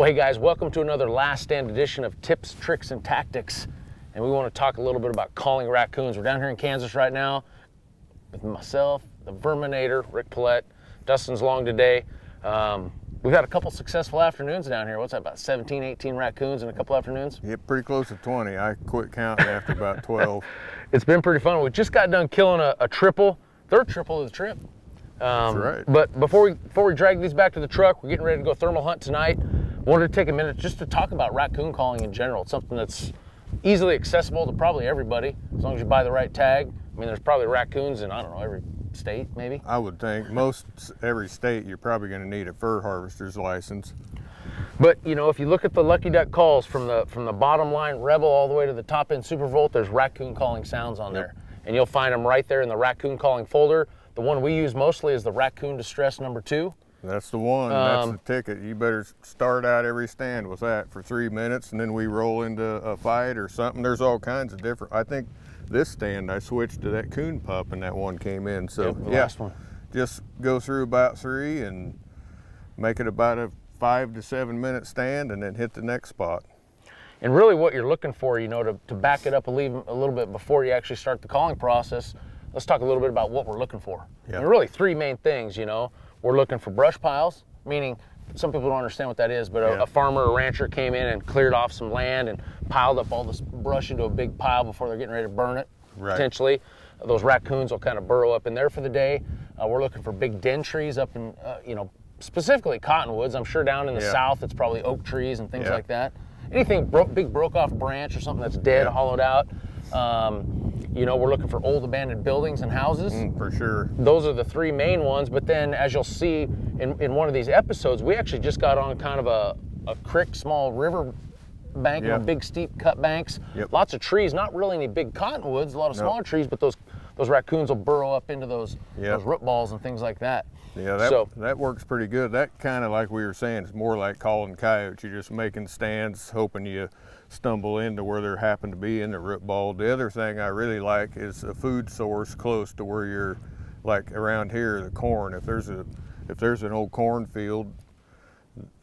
Well, hey guys, welcome to another Last Stand edition of Tips, Tricks, and Tactics. And we want to talk a little bit about calling raccoons. We're down here in Kansas right now with myself, the Verminator, Rick Paillet. Dustin's long today. We've had a couple successful afternoons down here. What's that, about 17, 18 raccoons in a couple afternoons? Yeah, pretty close to 20. I quit counting after about 12. It's been pretty fun. We just got done killing a triple, third triple of the trip. That's right. But before we drag these back to the truck, we're getting ready to go thermal hunt tonight. Wanted to take a minute just to talk about raccoon calling in general. It's something that's easily accessible to probably everybody, as long as you buy the right tag. I mean, there's probably raccoons in, I don't know, every state, maybe? I would think every state you're probably going to need a fur harvester's license. But, you know, if you look at the Lucky Duck calls from the bottom line Rebel all the way to the top end Supervolt, there's raccoon calling sounds on there. And you'll find them right there in the raccoon calling folder. The one we use mostly is the Raccoon Distress #2. That's the one. That's the ticket. You better start out every stand with that for 3 minutes, and then we roll into a fight or something. There's all kinds of different. I think this stand I switched to that coon pup, and that one came in. So the last one. Just go through about 3 and make it about a 5 to 7 minute stand, and then hit the next spot. And really, what you're looking for, you know, to back it up a little bit before you actually start the calling process. Let's talk a little bit about what we're looking for. Yeah. And really 3 main things, you know. We're looking for brush piles, meaning some people don't understand what that is, but a farmer or rancher came in and cleared off some land and piled up all this brush into a big pile before they're getting ready to burn it, potentially. Those raccoons will kind of burrow up in there for the day. We're looking for big den trees up in, you know, specifically cottonwoods. I'm sure down in the south it's probably oak trees and things like that. Anything big broke off branch or something that's dead, hollowed out. You know, we're looking for old abandoned buildings and houses. For sure. Those are the 3 main ones, but then as you'll see in one of these episodes, we actually just got on kind of a creek, small river bank, you know, big steep cut banks. Lots of trees, not really any big cottonwoods, a lot of smaller trees, but those raccoons will burrow up into those root balls and things like that. Yeah, that works pretty good. That kind of, like we were saying, is more like calling coyotes. You're just making stands, hoping you stumble into where there happen to be in the root ball. The other thing I really like is a food source close to where you're, like around here, the corn. If there's an old cornfield,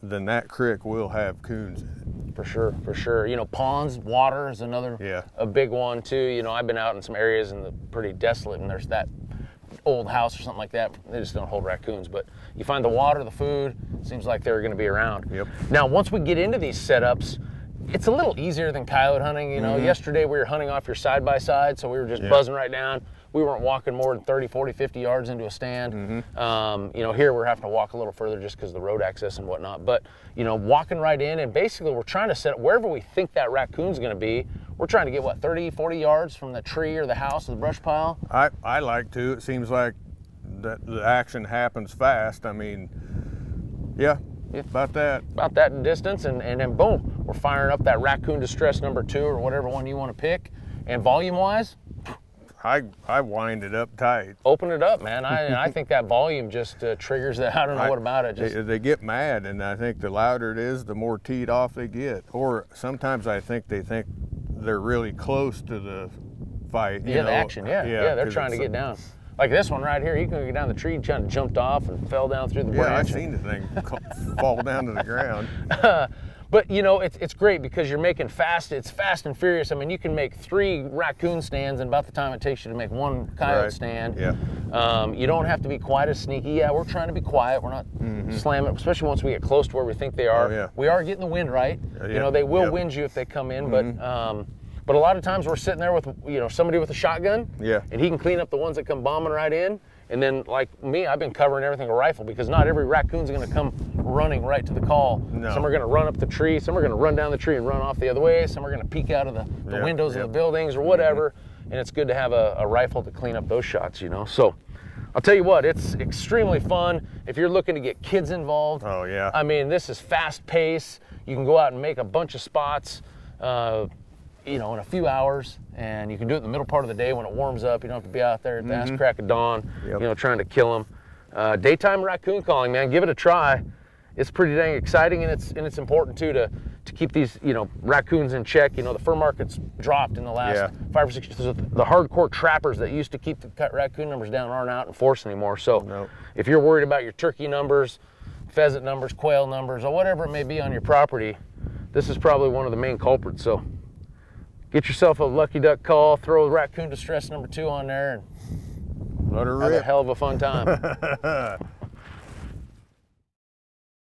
then that creek will have coons in it. For sure, for sure. You know, ponds, water is another a big one too. You know, I've been out in some areas and pretty desolate, and there's that old house or something like that. They just don't hold raccoons, but you find the water, the food, seems like they're going to be around. Now, once we get into these setups, it's a little easier than coyote hunting. You know, yesterday we were hunting off your side-by-side, so we were just buzzing right down. We weren't walking more than 30, 40, 50 yards into a stand. You know, here we're having to walk a little further just because of the road access and whatnot. But, you know, walking right in, and basically we're trying to set up wherever we think that raccoon's going to be. We're trying to get, what, 30, 40 yards from the tree or the house or the brush pile? I like to. It seems like that the action happens fast. I mean, about that distance, and then boom, we're firing up that Raccoon Distress #2 or whatever one you want to pick. And volume-wise, I wind it up tight. Open it up, man. I think that volume just triggers that. I don't know what about it. They get mad, and I think the louder it is, the more teed off they get. Or sometimes I think they think they're really close to the fight. The action, they're trying to get down. Like this one right here, he couldn't get down the tree, jumped off and fell down through the branch. Yeah, I've seen the thing fall down to the ground. But you know, it's great because you're making it's fast and furious. I mean, you can make 3 raccoon stands in about the time it takes you to make 1 coyote stand. You don't have to be quite as sneaky. Yeah, we're trying to be quiet. We're not slamming, especially once we get close to where we think they are. We are getting the wind right. You know, they will wind you if they come in, but a lot of times we're sitting there with, you know, somebody with a shotgun, and he can clean up the ones that come bombing right in. And then, like me, I've been covering everything with a rifle because not every raccoon's going to come running right to the call. Some are going to run up the tree, some are going to run down the tree and run off the other way, some are going to peek out of the windows of the buildings or whatever. And it's good to have a rifle to clean up those shots, you know. So I'll tell you what, it's extremely fun if you're looking to get kids involved. I mean, this is fast pace. You can go out and make a bunch of spots. You know, in a few hours, and you can do it in the middle part of the day when it warms up. You don't have to be out there at the ass crack of dawn, you know, trying to kill them. Daytime raccoon calling, man, give it a try. It's pretty dang exciting, and it's important too to keep these, you know, raccoons in check. You know, the fur market's dropped in the last 5 or 6 years. The hardcore trappers that used to keep the raccoon numbers down aren't out in force anymore. So if you're worried about your turkey numbers, pheasant numbers, quail numbers, or whatever it may be on your property, this is probably one of the main culprits. So get yourself a lucky duck call, throw raccoon distress number 2 on there, and let her have rip. a hell of a fun time.